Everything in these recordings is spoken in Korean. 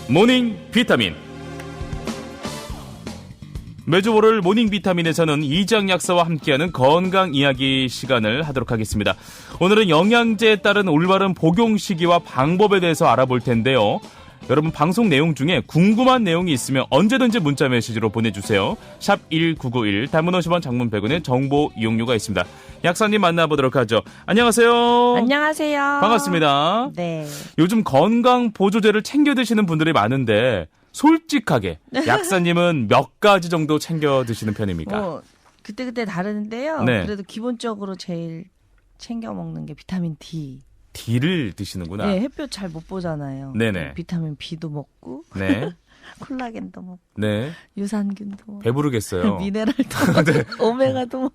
모닝 비타민. 매주 월요일 모닝 비타민에서는 이장 약사와 함께하는 건강 이야기 시간을 하도록 하겠습니다. 오늘은 영양제에 따른 올바른 복용 시기와 방법에 대해서 알아볼 텐데요. 여러분 방송 내용 중에 궁금한 내용이 있으면 언제든지 문자 메시지로 보내주세요. 샵 1991 단문 50원 장문 100원의 정보 이용료가 있습니다. 약사님 만나보도록 하죠. 안녕하세요. 안녕하세요. 반갑습니다. 네. 요즘 건강 보조제를 챙겨 드시는 분들이 많은데 솔직하게 약사님은 몇 가지 정도 챙겨 드시는 편입니까? 그때그때 다르는데요. 네. 그래도 기본적으로 제일 챙겨 먹는 게 비타민 D. D를 드시는구나. 네, 햇볕 잘 못 보잖아요. 네네. 비타민 B도 먹고, 네. 콜라겐도 먹고, 네. 유산균도 먹고, 배부르겠어요. 미네랄도 먹고, 네. 오메가도 먹고,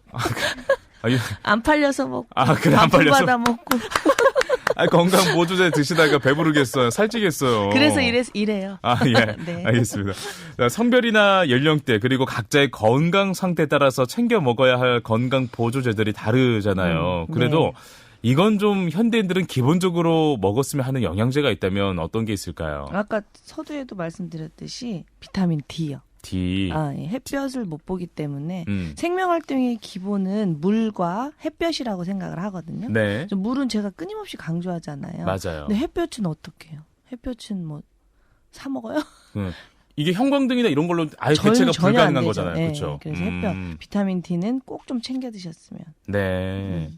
안 팔려서 먹고, 그래, 안 팔려서? 받아 먹고. 건강 보조제 드시다가 배부르겠어요. 살찌겠어요. 그래서 이래요. 예. 네. 알겠습니다. 자, 성별이나 연령대 그리고 각자의 건강 상태에 따라서 챙겨 먹어야 할 건강 보조제들이 다르잖아요. 그래도 네. 이건 좀 현대인들은 기본적으로 먹었으면 하는 영양제가 있다면 어떤 게 있을까요? 아까 서두에도 말씀드렸듯이 비타민 D요. D. 예, 햇볕을 못 보기 때문에 생명활동의 생명활동의 기본은 물과 햇볕이라고 생각을 하거든요. 네. 물은 제가 끊임없이 강조하잖아요. 맞아요. 근데 햇볕은 어떻게 해요? 햇볕은 뭐 사 먹어요? 이게 형광등이나 이런 걸로 아예 대체가 전혀 안 불가능한 되죠. 거잖아요. 네, 그렇죠? 그래서 햇볕, 비타민 D는 꼭 좀 챙겨 드셨으면. 네.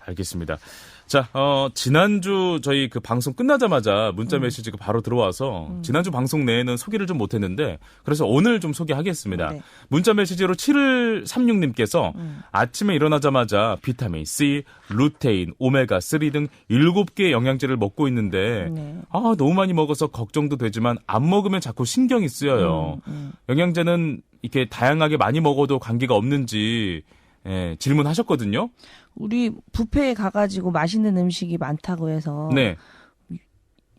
알겠습니다. 자, 지난주 저희 그 방송 끝나자마자 문자 메시지가 바로 들어와서 지난주 방송 내에는 소개를 좀 못했는데 그래서 오늘 좀 소개하겠습니다. 네. 문자 메시지로 7136님께서 아침에 일어나자마자 비타민 C, 루테인, 오메가3 등 7개의 영양제를 먹고 있는데 네. 너무 많이 먹어서 걱정도 되지만 안 먹으면 자꾸 신경이 쓰여요. 영양제는 이렇게 다양하게 많이 먹어도 관계가 없는지 질문하셨거든요. 우리 뷔페에 가가지고 맛있는 음식이 많다고 해서 네.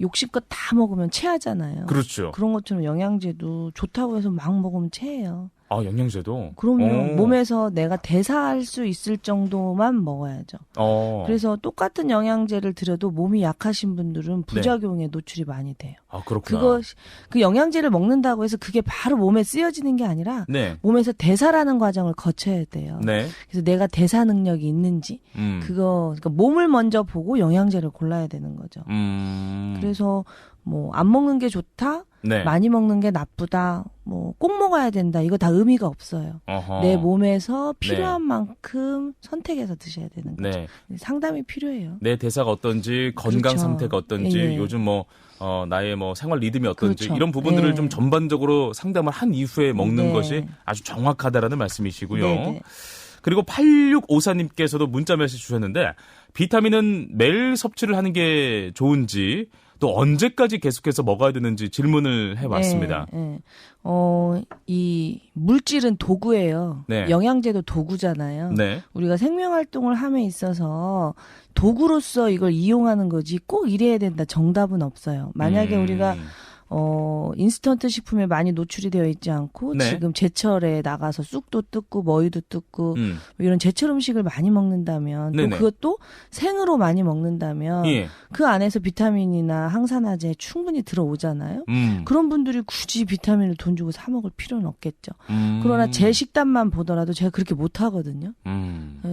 욕심껏 다 먹으면 체하잖아요. 그렇죠. 그런 것처럼 영양제도 좋다고 해서 막 먹으면 체해요. 영양제도? 그럼요. 몸에서 내가 대사할 수 있을 정도만 먹어야죠. 그래서 똑같은 영양제를 드려도 몸이 약하신 분들은 부작용에 노출이 많이 돼요. 그렇구나. 그 영양제를 먹는다고 해서 그게 바로 몸에 쓰여지는 게 아니라 몸에서 대사라는 과정을 거쳐야 돼요. 네. 그래서 내가 대사 능력이 있는지 그러니까 몸을 먼저 보고 영양제를 골라야 되는 거죠. 그래서 뭐 안 먹는 게 좋다. 네. 많이 먹는 게 나쁘다. 뭐 꼭 먹어야 된다. 이거 다 의미가 없어요. 내 몸에서 필요한 만큼 선택해서 드셔야 되는 거죠. 상담이 필요해요. 내 대사가 어떤지, 건강 그렇죠. 상태가 어떤지, 요즘 나의 생활 리듬이 어떤지 그렇죠. 이런 부분들을 좀 전반적으로 상담을 한 이후에 먹는 것이 아주 정확하다라는 말씀이시고요. 네네. 그리고 8654님께서도 문자 메시지 주셨는데 비타민은 매일 섭취를 하는 게 좋은지 또 언제까지 계속해서 먹어야 되는지 질문을 해왔습니다. 이 물질은 도구예요. 영양제도 도구잖아요. 우리가 생명활동을 함에 있어서 도구로서 이걸 이용하는 거지 꼭 이래야 된다. 정답은 없어요. 만약에 우리가 인스턴트 식품에 많이 노출이 되어 있지 않고 지금 제철에 나가서 쑥도 뜯고 머위도 뜯고 이런 제철 음식을 많이 먹는다면 또 그것도 생으로 많이 먹는다면 그 안에서 비타민이나 항산화제 충분히 들어오잖아요. 그런 분들이 굳이 비타민을 돈 주고 사 먹을 필요는 없겠죠. 그러나 제 식단만 보더라도 제가 그렇게 못 하거든요.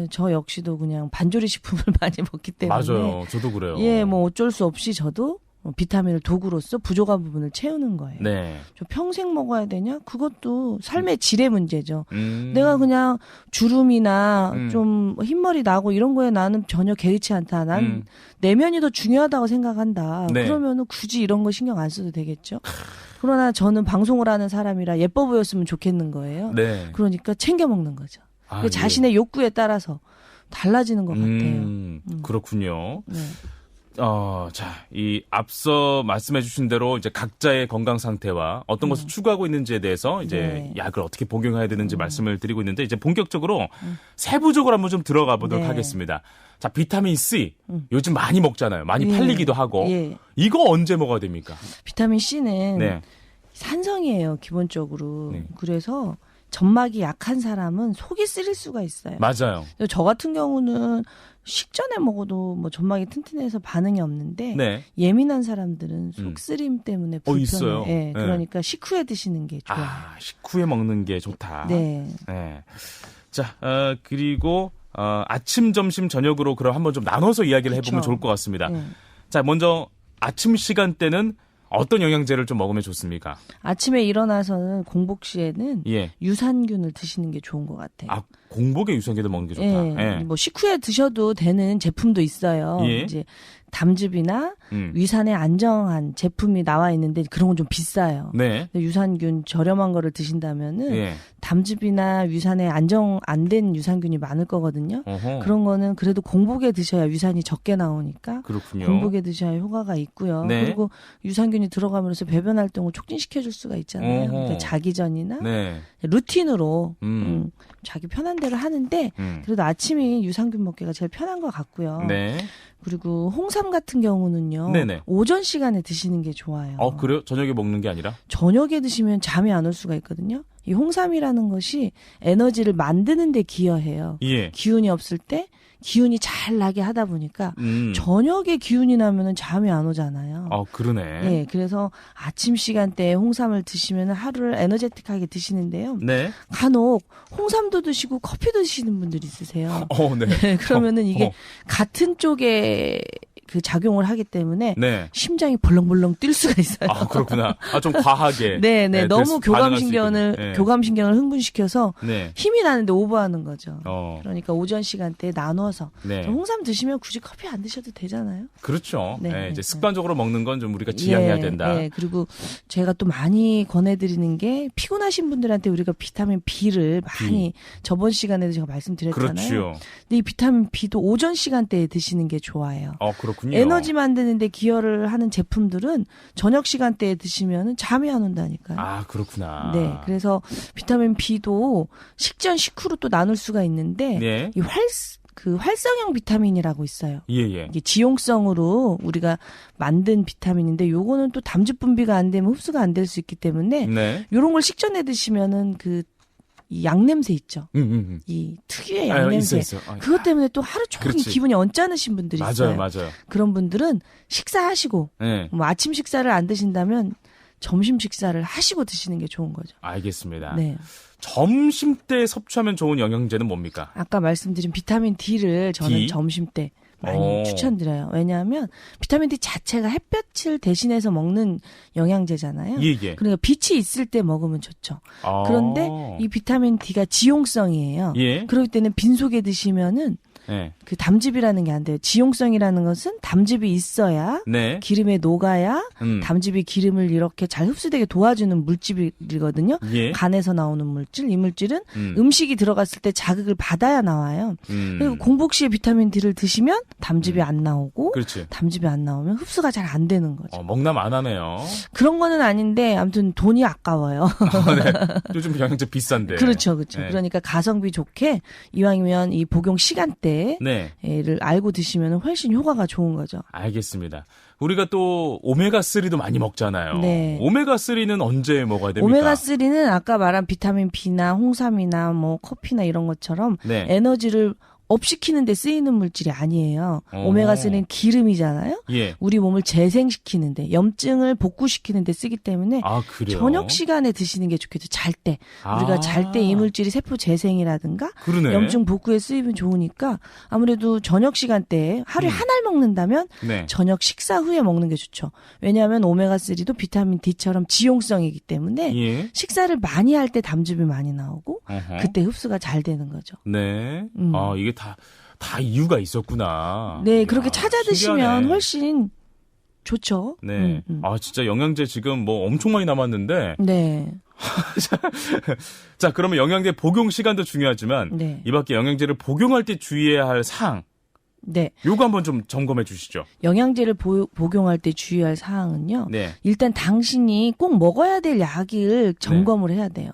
저 역시도 그냥 반조리 식품을 많이 먹기 때문에 맞아요. 저도 그래요. 뭐 어쩔 수 없이 저도 비타민을 도구로서 부족한 부분을 채우는 거예요. 저 평생 먹어야 되냐? 그것도 삶의 질의 문제죠. 내가 그냥 주름이나 좀 흰머리 나고 이런 거에 나는 전혀 개의치 않다. 난 내면이 더 중요하다고 생각한다. 그러면은 굳이 이런 거 신경 안 써도 되겠죠. 그러나 저는 방송을 하는 사람이라 예뻐 보였으면 좋겠는 거예요. 그러니까 챙겨 먹는 거죠. 자신의 욕구에 따라서 달라지는 것 같아요. 그렇군요. 이 앞서 말씀해 주신 대로 이제 각자의 건강 상태와 어떤 것을 추구하고 있는지에 대해서 이제 약을 어떻게 복용해야 되는지 말씀을 드리고 있는데 이제 본격적으로 세부적으로 한번 좀 들어가 보도록 하겠습니다. 자, 비타민 C. 요즘 많이 먹잖아요. 많이 팔리기도 하고. 이거 언제 먹어야 됩니까? 비타민 C는 산성이에요, 기본적으로. 그래서 점막이 약한 사람은 속이 쓰릴 수가 있어요. 맞아요. 저 같은 경우는 식전에 먹어도 뭐 점막이 튼튼해서 반응이 없는데 네. 예민한 사람들은 속쓰림 때문에 불편해요. 있어요. 네, 그러니까 식후에 드시는 게 좋아요. 식후에 먹는 게 좋다. 네. 네. 자, 그리고 아침, 점심, 저녁으로 그럼 한번 좀 나눠서 이야기를 해보면 좋을 것 같습니다. 네. 자, 먼저 아침 시간대는 어떤 영양제를 좀 먹으면 좋습니까? 아침에 일어나서는 공복 시에는 유산균을 드시는 게 좋은 것 같아요. 공복에 유산균을 먹는 게 좋다. 예. 뭐 식후에 드셔도 되는 제품도 있어요. 이제 담즙이나 위산에 안정한 제품이 나와 있는데 그런 건 좀 비싸요. 네. 유산균 저렴한 거를 드신다면은 담즙이나 위산에 안정 안 된 유산균이 많을 거거든요. 그런 거는 그래도 공복에 드셔야 위산이 적게 나오니까 그렇군요. 공복에 드셔야 효과가 있고요. 네. 그리고 유산균이 들어가면서 배변 활동을 촉진시켜 줄 수가 있잖아요. 그러니까 자기 전이나 루틴으로 자기 편한 대로 하는데 그래도 아침이 유산균 먹기가 제일 편한 것 같고요. 네. 그리고 홍삼 같은 경우는요. 오전 시간에 드시는 게 좋아요. 그래요? 저녁에 먹는 게 아니라? 저녁에 드시면 잠이 안 올 수가 있거든요. 이 홍삼이라는 것이 에너지를 만드는 데 기여해요. 기운이 없을 때 기운이 잘 나게 하다 보니까 저녁에 기운이 나면은 잠이 안 오잖아요. 그러네. 네, 그래서 아침 시간대에 홍삼을 드시면 하루를 에너제틱하게 드시는데요. 네. 간혹 홍삼도 드시고 커피도 드시는 분들이 있으세요. 네. 네, 그러면은 이게 같은 쪽에 그 작용을 하기 때문에 심장이 벌렁벌렁 뛸 수가 있어요. 그렇구나. 좀 과하게. 네, 너무 교감신경을 흥분시켜서 힘이 나는데 오버하는 거죠. 그러니까 오전 시간대에 나눠서 홍삼 드시면 굳이 커피 안 드셔도 되잖아요. 그렇죠. 이제 습관적으로 먹는 건 좀 우리가 지양해야 된다. 네, 그리고 제가 또 많이 권해드리는 게 피곤하신 분들한테 우리가 비타민 B를 많이 저번 시간에도 제가 말씀드렸잖아요. 그렇죠. 근데 이 비타민 B도 오전 시간대에 드시는 게 좋아요. 그렇군요. 에너지 만드는데 기여를 하는 제품들은 저녁 시간대에 드시면 잠이 안 온다니까요. 그렇구나. 네, 그래서 비타민 B도 식전 식후로 또 나눌 수가 있는데 이 활성형 비타민이라고 있어요. 이게 지용성으로 우리가 만든 비타민인데 요거는 또 담즙 분비가 안 되면 흡수가 안 될 수 있기 때문에 요런 걸 식전에 드시면은 이 양냄새 있죠. 이 특유의 양냄새. 있어. 그것 때문에 또 하루 종일 기분이 언짢으신 분들이 있어요. 맞아요. 그런 분들은 식사하시고 뭐 아침 식사를 안 드신다면 점심 식사를 하시고 드시는 게 좋은 거죠. 알겠습니다. 점심 때 섭취하면 좋은 영양제는 뭡니까? 아까 말씀드린 비타민 D를 저는 점심 때 많이 추천드려요. 왜냐하면 비타민 D 자체가 햇볕을 대신해서 먹는 영양제잖아요. 그러니까 빛이 있을 때 먹으면 좋죠. 그런데 이 비타민 D가 지용성이에요. 그렇기 때문에 빈속에 드시면은 그 담즙이라는 게 안 돼요. 지용성이라는 것은 담즙이 있어야 기름에 녹아야 담즙이 기름을 이렇게 잘 흡수되게 도와주는 물질이거든요. 간에서 나오는 물질. 이 물질은 음식이 들어갔을 때 자극을 받아야 나와요. 그리고 공복 시에 비타민 D를 드시면 담즙이 안 나오고 담즙이 안 나오면 흡수가 잘 안 되는 거죠. 먹남 안 하네요. 그런 거는 아닌데 아무튼 돈이 아까워요. 요즘 영양제 비싼데. 그렇죠. 그러니까 가성비 좋게 이왕이면 이 복용 시간대 를 알고 드시면 훨씬 효과가 좋은 거죠. 알겠습니다. 우리가 또 오메가3도 많이 먹잖아요. 오메가3는 언제 먹어야 됩니까? 오메가3는 아까 말한 비타민 B나 홍삼이나 뭐 커피나 이런 것처럼 에너지를 업시키는 데 쓰이는 물질이 아니에요. 오메가3는 기름이잖아요. 우리 몸을 재생시키는데 염증을 복구시키는 데 쓰기 때문에 저녁 시간에 드시는 게 좋겠죠. 잘 때. 우리가 잘 때 이 물질이 세포 재생이라든가 염증 복구에 쓰이면 좋으니까 아무래도 저녁 시간대에 하루에 한 알 먹는다면 저녁 식사 후에 먹는 게 좋죠. 왜냐하면 오메가3도 비타민 D처럼 지용성이기 때문에 식사를 많이 할 때 담즙이 많이 나오고 그때 흡수가 잘 되는 거죠. 이게 다 이유가 있었구나. 그렇게 찾아 드시면 훨씬 좋죠. 진짜 영양제 지금 뭐 엄청 많이 남았는데. 자, 그러면 영양제 복용 시간도 중요하지만 이 밖에 영양제를 복용할 때 주의해야 할 사항. 요거 한번 좀 점검해 주시죠. 영양제를 복용할 때 주의할 사항은요. 일단 당신이 꼭 먹어야 될 약을 점검을 해야 돼요.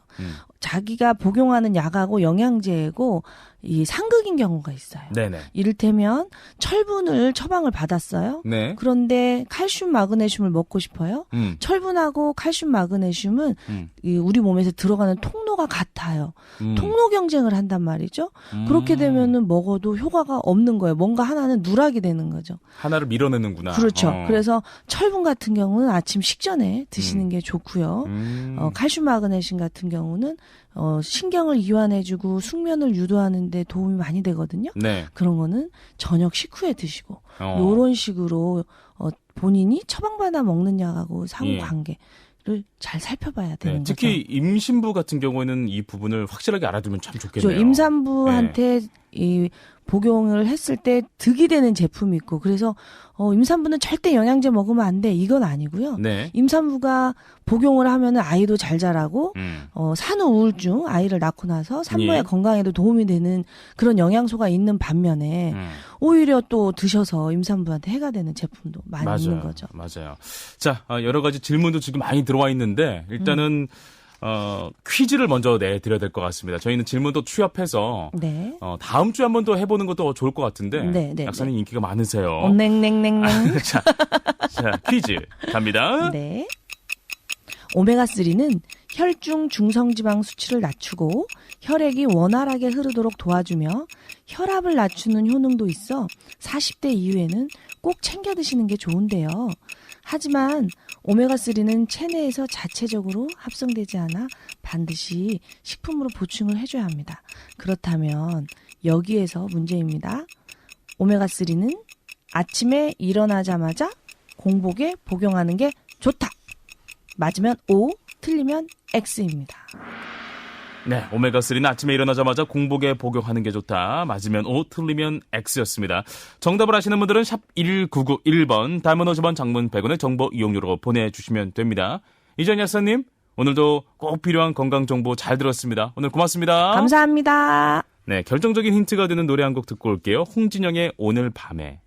자기가 복용하는 약하고 영양제고 이 상극인 경우가 있어요. 네네. 이를테면 철분을 처방을 받았어요. 네. 그런데 칼슘, 마그네슘을 먹고 싶어요. 철분하고 칼슘, 마그네슘은 우리 몸에서 들어가는 통로가 같아요. 통로 경쟁을 한단 말이죠. 그렇게 되면은 먹어도 효과가 없는 거예요. 뭔가 하나는 누락이 되는 거죠. 하나를 밀어내는구나. 그렇죠. 그래서 철분 같은 경우는 아침 식전에 드시는 게 좋고요. 칼슘, 마그네슘 같은 경우는 신경을 이완해주고 숙면을 유도하는 데 도움이 많이 되거든요. 네. 그런 거는 저녁 식후에 드시고 요런 식으로 본인이 처방받아 먹는 약하고 상호관계를 잘 살펴봐야 되는 거죠. 특히 임신부 같은 경우에는 이 부분을 확실하게 알아두면 참 좋겠네요. 임산부한테 이 복용을 했을 때 득이 되는 제품이 있고 그래서 임산부는 절대 영양제 먹으면 안 돼. 이건 아니고요. 네. 임산부가 복용을 하면은 아이도 잘 자라고 산후 우울증 아이를 낳고 나서 산모의 건강에도 도움이 되는 그런 영양소가 있는 반면에 오히려 또 드셔서 임산부한테 해가 되는 제품도 많이 있는 거죠. 맞아요. 자, 여러 가지 질문도 지금 많이 들어와 있는데 일단은 퀴즈를 먼저 내드려야 될 것 같습니다. 저희는 질문도 취합해서 네. 다음 주에 한번 더 해보는 것도 좋을 것 같은데 네. 약사님 인기가 많으세요. 냉냉냉냉. 자, 퀴즈 갑니다. 네. 오메가3는 혈중 중성지방 수치를 낮추고 혈액이 원활하게 흐르도록 도와주며 혈압을 낮추는 효능도 있어 40대 이후에는 꼭 챙겨 드시는 게 좋은데요. 하지만 오메가3는 체내에서 자체적으로 합성되지 않아 반드시 식품으로 보충을 해줘야 합니다. 그렇다면 여기에서 문제입니다. 오메가3는 아침에 일어나자마자 공복에 복용하는 게 좋다. 맞으면 O, 틀리면 X입니다. 네, 오메가3는 아침에 일어나자마자 공복에 복용하는 게 좋다. 맞으면 O, 틀리면 X였습니다. 정답을 아시는 분들은 샵 1991번, 단문 50원, 장문 100원의 정보 이용료로 보내주시면 됩니다. 이전 약사님, 오늘도 꼭 필요한 건강 정보 잘 들었습니다. 오늘 고맙습니다. 감사합니다. 네, 결정적인 힌트가 되는 노래 한 곡 듣고 올게요. 홍진영의 오늘 밤에.